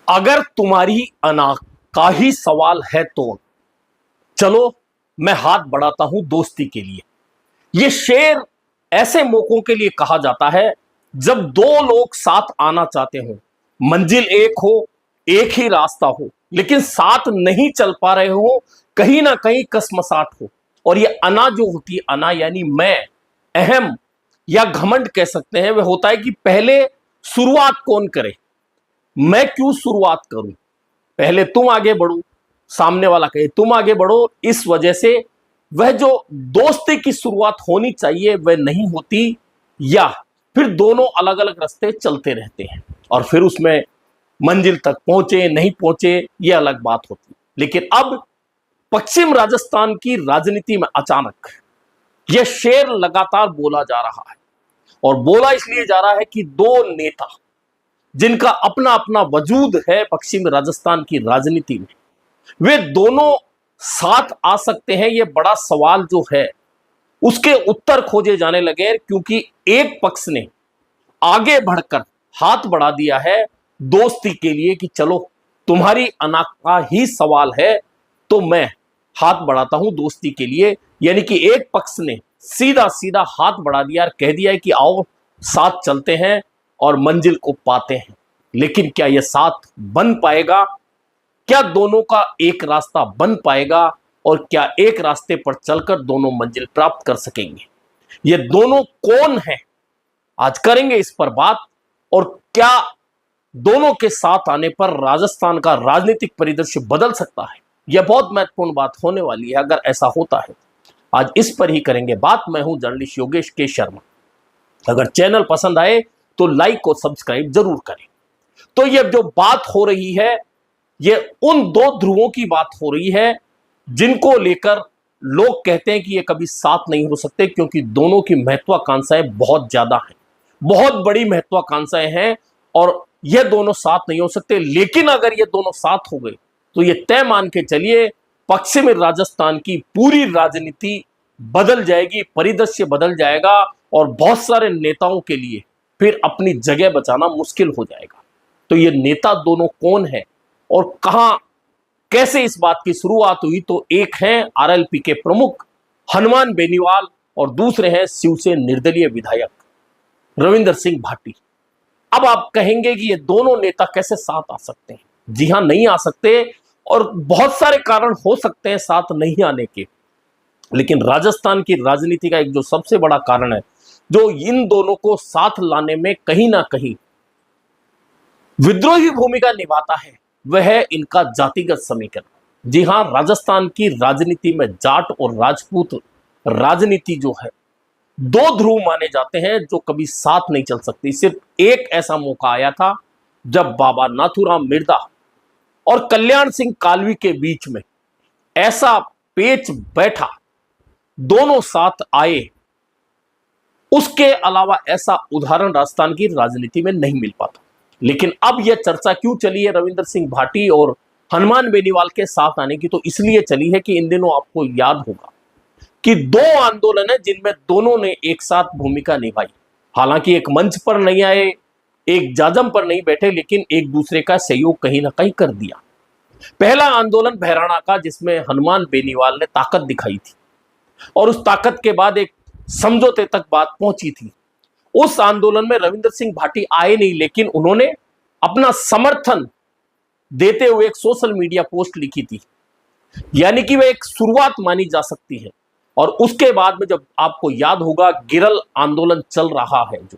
अगर तुम्हारी अना का ही सवाल है तो चलो मैं हाथ बढ़ाता हूं दोस्ती के लिए। यह शेर ऐसे मौकों के लिए कहा जाता है जब दो लोग साथ आना चाहते हो, मंजिल एक हो, एक ही रास्ता हो, लेकिन साथ नहीं चल पा रहे हो, कहीं ना कहीं कसमसाट हो। और ये अना जो होती है, अना यानी मैं, अहम या घमंड कह सकते हैं, वह होता है कि पहले शुरुआत कौन करे, मैं क्यों शुरुआत करूं, पहले तुम आगे बढ़ो, सामने वाला कहे तुम आगे बढ़ो। इस वजह से वह जो दोस्ती की शुरुआत होनी चाहिए वह नहीं होती, या फिर दोनों अलग अलग रास्ते चलते रहते हैं और फिर उसमें मंजिल तक पहुंचे नहीं पहुंचे यह अलग बात होती। लेकिन अब पश्चिम राजस्थान की राजनीति में अचानक यह शेर लगातार बोला जा रहा है, और बोला इसलिए जा रहा है कि दो नेता जिनका अपना अपना वजूद है पश्चिम राजस्थान की राजनीति में, वे दोनों साथ आ सकते हैं। यह बड़ा सवाल जो है उसके उत्तर खोजे जाने लगे, क्योंकि एक पक्ष ने आगे बढ़कर हाथ बढ़ा दिया है दोस्ती के लिए कि चलो तुम्हारी अना का ही सवाल है तो मैं हाथ बढ़ाता हूं दोस्ती के लिए। यानी कि एक पक्ष ने सीधा सीधा हाथ बढ़ा दिया और कह दिया है कि आओ साथ चलते हैं और मंजिल को पाते हैं। लेकिन क्या यह साथ बन पाएगा? क्या दोनों का एक रास्ता बन पाएगा? और क्या एक रास्ते पर चलकर दोनों मंजिल प्राप्त कर सकेंगे? ये दोनों कौन है, आज करेंगे इस पर बात। और क्या दोनों के साथ आने पर राजस्थान का राजनीतिक परिदृश्य बदल सकता है? यह बहुत महत्वपूर्ण बात होने वाली है अगर ऐसा होता है। आज इस पर ही करेंगे बात। मैं हूं जर्नलिस्ट योगेश के शर्मा। अगर चैनल पसंद आए तो लाइक और सब्सक्राइब जरूर करें। तो यह जो बात हो रही है, यह उन दो ध्रुवों की बात हो रही है जिनको लेकर लोग कहते हैं कि ये कभी साथ नहीं हो सकते, क्योंकि दोनों की महत्वाकांक्षाएं बहुत ज्यादा हैं, बहुत बड़ी महत्वाकांक्षाएं हैं और ये दोनों साथ नहीं हो सकते। लेकिन अगर ये दोनों साथ हो गए तो ये तय मान के चलिए पश्चिमी राजस्थान की पूरी राजनीति बदल जाएगी, परिदृश्य बदल जाएगा और बहुत सारे नेताओं के लिए फिर अपनी जगह बचाना मुश्किल हो जाएगा। तो ये नेता दोनों कौन है और कहां कैसे इस बात की शुरुआत हुई? तो एक हैं आरएलपी के प्रमुख हनुमान बेनीवाल और दूसरे हैं शिवसेना निर्दलीय विधायक रविंदर सिंह भाटी। अब आप कहेंगे कि ये दोनों नेता कैसे साथ आ सकते हैं? जी हां, नहीं आ सकते और बहुत सारे कारण हो सकते हैं साथ नहीं आने के। लेकिन राजस्थान की राजनीति का एक जो सबसे बड़ा कारण है जो इन दोनों को साथ लाने में कहीं ना कहीं विद्रोही भूमिका निभाता है, वह है इनका जातिगत समीकरण। जी हां, राजस्थान की राजनीति में जाट और राजपूत राजनीति जो है, दो ध्रुव माने जाते हैं जो कभी साथ नहीं चल सकती। सिर्फ एक ऐसा मौका आया था जब बाबा नाथूराम मिर्जा और कल्याण सिंह कालवी के बीच में ऐसा पेच बैठा, दोनों साथ आए। उसके अलावा ऐसा उदाहरण राजस्थान की राजनीति में नहीं मिल पाता। लेकिन अब यह चर्चा क्यों चली है रविंदर सिंह भाटी और हनुमान बेनीवाल के साथ आने की? तो इसलिए चली है कि इन दिनों आपको याद होगा कि दो आंदोलन है जिनमें दोनों ने एक साथ भूमिका निभाई। हालांकि एक मंच पर नहीं आए, एक जाजम पर नहीं बैठे, लेकिन एक दूसरे का सहयोग कहीं ना कहीं कर दिया। पहला आंदोलन भैराणा का, जिसमें हनुमान बेनीवाल ने ताकत दिखाई थी और उस ताकत के बाद एक समझौते तक बात पहुंची थी। उस आंदोलन में रविंदर सिंह भाटी आए नहीं, लेकिन उन्होंने अपना समर्थन देते हुए एक सोशल मीडिया पोस्ट लिखी थी। यानी कि वह एक शुरुआत मानी जा सकती है। और उसके बाद में जब आपको याद होगा गिरल आंदोलन चल रहा है, जो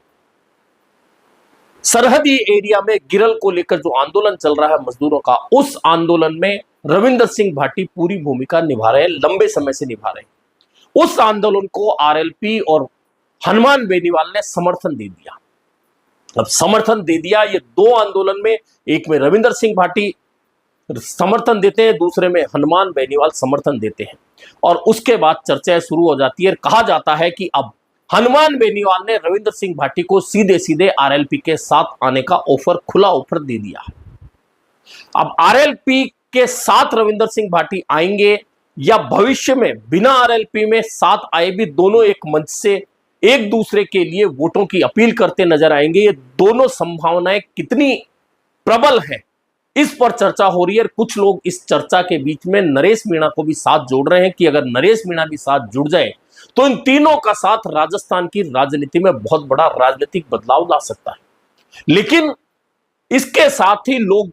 सरहदी एरिया में गिरल को लेकर जो आंदोलन चल रहा है मजदूरों का, उस आंदोलन में रविंदर सिंह भाटी पूरी भूमिका निभा रहे हैं, लंबे समय से निभा रहे हैं। उस आंदोलन को आरएलपी और हनुमान बेनीवाल ने समर्थन दे दिया। अब समर्थन दे दिया, ये दो आंदोलन में, एक में रविंदर सिंह भाटी समर्थन देते हैं, दूसरे में हनुमान बेनीवाल समर्थन देते हैं। और उसके बाद चर्चाएं शुरू हो जाती है। कहा जाता है कि अब हनुमान बेनीवाल ने रविंदर सिंह भाटी को सीधे सीधे आरएलपी के साथ आने का ऑफर, खुला ऑफर दे दिया है। अब आरएलपी के साथ रविंदर सिंह भाटी आएंगे या भविष्य में बिना आरएलपी में साथ आए भी दोनों एक मंच से एक दूसरे के लिए वोटों की अपील करते नजर आएंगे, ये दोनों संभावनाएं कितनी प्रबल है इस पर चर्चा हो रही है। कुछ लोग इस चर्चा के बीच में नरेश मीणा को भी साथ जोड़ रहे हैं कि अगर नरेश मीणा भी साथ जुड़ जाए तो इन तीनों का साथ राजस्थान की राजनीति में बहुत बड़ा राजनीतिक बदलाव ला सकता है। लेकिन इसके साथ ही लोग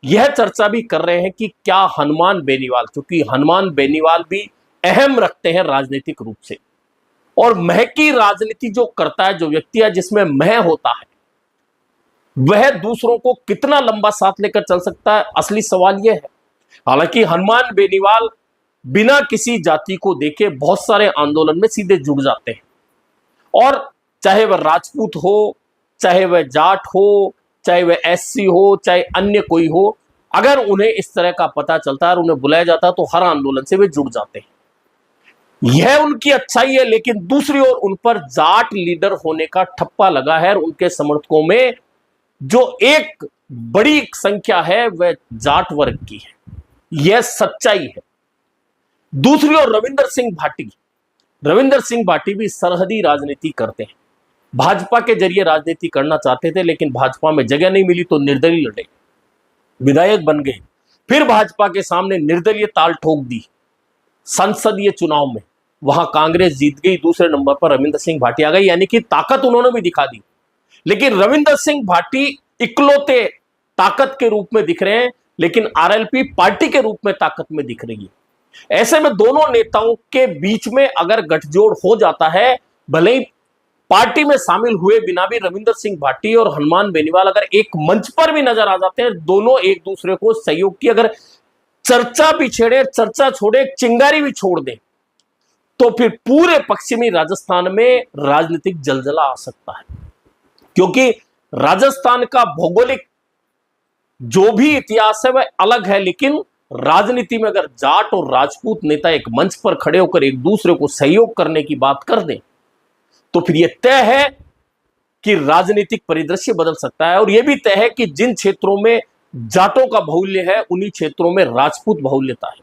यह चर्चा भी कर रहे हैं कि क्या हनुमान बेनीवाल, क्योंकि हनुमान बेनीवाल भी अहम रखते हैं राजनीतिक रूप से, और मह की राजनीति जो करता है, जो व्यक्ति है जिसमें मह होता है, वह दूसरों को कितना लंबा साथ लेकर चल सकता है, असली सवाल यह है। हालांकि हनुमान बेनीवाल बिना किसी जाति को देखे बहुत सारे आंदोलन में सीधे जुड़ जाते हैं, और चाहे वह राजपूत हो, चाहे वह जाट हो, चाहे वह एससी हो, चाहे अन्य कोई हो, अगर उन्हें इस तरह का पता चलता है और उन्हें बुलाया जाता है तो हर आंदोलन से वे जुड़ जाते हैं। यह उनकी अच्छाई है। लेकिन दूसरी ओर उन पर जाट लीडर होने का ठप्पा लगा है, और उनके समर्थकों में जो एक बड़ी संख्या है वह जाट वर्ग की है। यह सच्चाई है। दूसरी ओर रविंदर सिंह भाटी भी सरहदी राजनीति करते हैं। भाजपा के जरिए राजनीति करना चाहते थे, लेकिन भाजपा में जगह नहीं मिली तो निर्दलीय लड़े, विधायक बन गए। फिर भाजपा के सामने निर्दलीय ताल ठोक दी संसदीय चुनाव में, वहां कांग्रेस जीत गई, दूसरे नंबर पर रविंदर सिंह भाटी आ गई, यानी कि ताकत उन्होंने भी दिखा दी। लेकिन रविंदर सिंह भाटी इकलौते ताकत के रूप में दिख रहे हैं, लेकिन आरएलपी पार्टी के रूप में ताकत में दिख रही है। ऐसे में दोनों नेताओं के बीच में अगर गठजोड़ हो जाता है, भले ही पार्टी में शामिल हुए बिना भी रविंदर सिंह भाटी और हनुमान बेनीवाल अगर एक मंच पर भी नजर आ जाते हैं, दोनों एक दूसरे को सहयोग की अगर चर्चा भी छेड़े, चर्चा छोड़े, चिंगारी भी छोड़ दें, तो फिर पूरे पश्चिमी राजस्थान में राजनीतिक जलजला आ सकता है। क्योंकि राजस्थान का भौगोलिक जो भी इतिहास है वह अलग है, लेकिन राजनीति में अगर जाट और राजपूत नेता एक मंच पर खड़े होकर एक दूसरे को सहयोग करने की बात कर दें, तो फिर यह तय है कि राजनीतिक परिदृश्य बदल सकता है। और यह भी तय है कि जिन क्षेत्रों में जाटों का बाहुल्य है, उन्हीं क्षेत्रों में राजपूत बाहुल्यता है।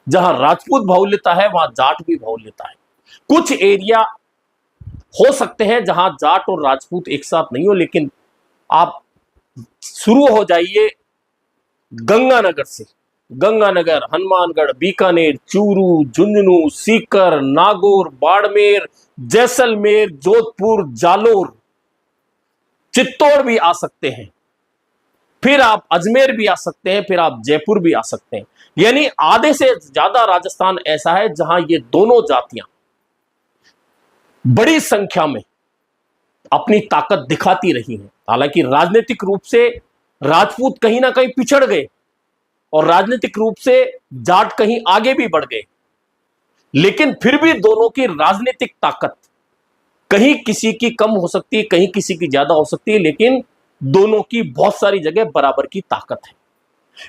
जहां राजपूत बाहुल्यता है वहां जाट भी बाहुल्यता है। कुछ एरिया हो सकते हैं जहां जाट और राजपूत एक साथ नहीं हो, लेकिन आप शुरू हो जाइए गंगानगर से, गंगानगर, हनुमानगढ़, बीकानेर, चूरू, झुंझुनू, सीकर, नागौर, बाड़मेर, जैसलमेर, जोधपुर, जालोर, चित्तौड़ भी आ सकते हैं, फिर आप अजमेर भी आ सकते हैं, फिर आप जयपुर भी आ सकते हैं। यानी आधे से ज्यादा राजस्थान ऐसा है जहां ये दोनों जातियां बड़ी संख्या में अपनी ताकत दिखाती रही हैं। हालांकि राजनीतिक रूप से राजपूत कहीं ना कहीं पिछड़ गए और राजनीतिक रूप से जाट कहीं आगे भी बढ़ गए, लेकिन फिर भी दोनों की राजनीतिक ताकत कहीं किसी की कम हो सकती है, कहीं किसी की ज्यादा हो सकती है, लेकिन दोनों की बहुत सारी जगह बराबर की ताकत है।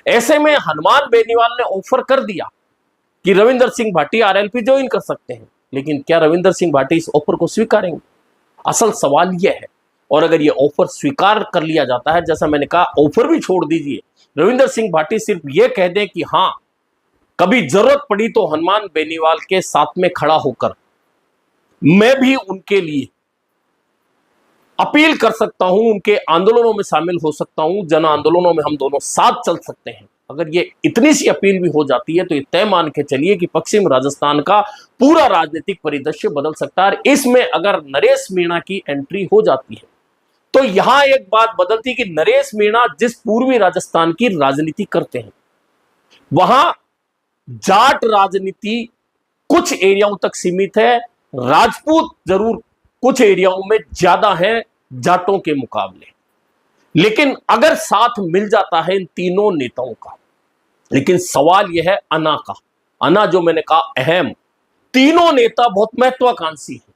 ऐसे में हनुमान बेनीवाल ने ऑफर कर दिया कि रविंदर सिंह भाटी आरएलपी ज्वाइन कर सकते हैं, लेकिन क्या रविंदर सिंह भाटी इस ऑफर को स्वीकारेंगे? असल सवाल यह है। और अगर यह ऑफर स्वीकार कर लिया जाता है, जैसा मैंने कहा, ऑफर भी छोड़ दीजिए, रविंदर सिंह भाटी सिर्फ यह कह दें कि हां, कभी जरूरत पड़ी तो हनुमान बेनीवाल के साथ में खड़ा होकर मैं भी उनके लिए अपील कर सकता हूं, उनके आंदोलनों में शामिल हो सकता हूं, जन आंदोलनों में हम दोनों साथ चल सकते हैं। अगर ये इतनी सी अपील भी हो जाती है तो ये तय मान के चलिए कि पश्चिम राजस्थान का पूरा राजनीतिक परिदृश्य बदल सकता है। इसमें अगर नरेश मीणा की एंट्री हो जाती है तो यहां एक बात बदलती कि नरेश मीणा जिस पूर्वी राजस्थान की राजनीति करते हैं, वहां जाट राजनीति कुछ एरियाओं तक सीमित है, राजपूत जरूर कुछ एरियाओं में ज्यादा है जाटों के मुकाबले। लेकिन अगर साथ मिल जाता है इन तीनों नेताओं का, लेकिन सवाल यह है अना का। अना जो मैंने कहा अहम, तीनों नेता बहुत महत्वाकांक्षी हैं,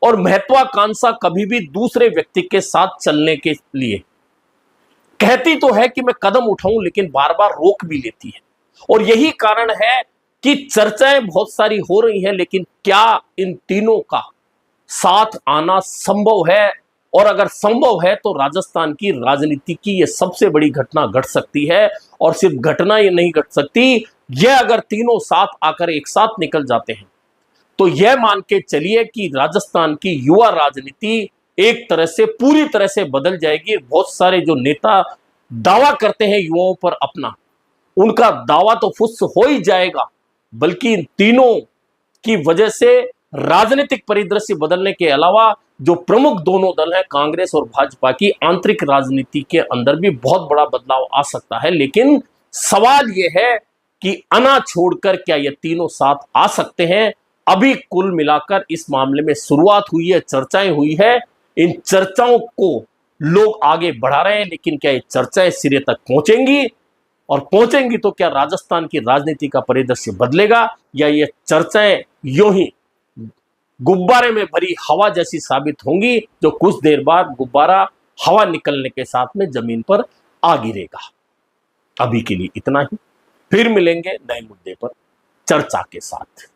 और महत्वाकांक्षा कभी भी दूसरे व्यक्ति के साथ चलने के लिए कहती तो है कि मैं कदम उठाऊं, लेकिन बार बार रोक भी लेती है। और यही कारण है कि चर्चाएं बहुत सारी हो रही हैं, लेकिन क्या इन तीनों का साथ आना संभव है? और अगर संभव है तो राजस्थान की राजनीति की यह सबसे बड़ी घटना घट सकती है। और सिर्फ घटना ये नहीं घट सकती, यह अगर तीनों साथ आकर एक साथ निकल जाते हैं तो यह मान के चलिए कि राजस्थान की युवा राजनीति एक तरह से पूरी तरह से बदल जाएगी। बहुत सारे जो नेता दावा करते हैं युवाओं पर अपना, उनका दावा तो फुस हो ही जाएगा, बल्कि इन तीनों की वजह से राजनीतिक परिदृश्य बदलने के अलावा जो प्रमुख दोनों दल हैं कांग्रेस और भाजपा की आंतरिक राजनीति के अंदर भी बहुत बड़ा बदलाव आ सकता है। लेकिन सवाल यह है कि अना छोड़कर क्या ये तीनों साथ आ सकते हैं? अभी कुल मिलाकर इस मामले में शुरुआत हुई है, चर्चाएं हुई है, इन चर्चाओं को लोग आगे बढ़ा रहे हैं, लेकिन क्या ये चर्चाएं सिरे तक पहुंचेंगी? और पहुंचेंगी तो क्या राजस्थान की राजनीति का परिदृश्य बदलेगा, या ये चर्चाएं यूं ही गुब्बारे में भरी हवा जैसी साबित होंगी, जो कुछ देर बाद गुब्बारा हवा निकलने के साथ में जमीन पर आ गिरेगा? अभी के लिए इतना ही, फिर मिलेंगे नए मुद्दे पर चर्चा के साथ।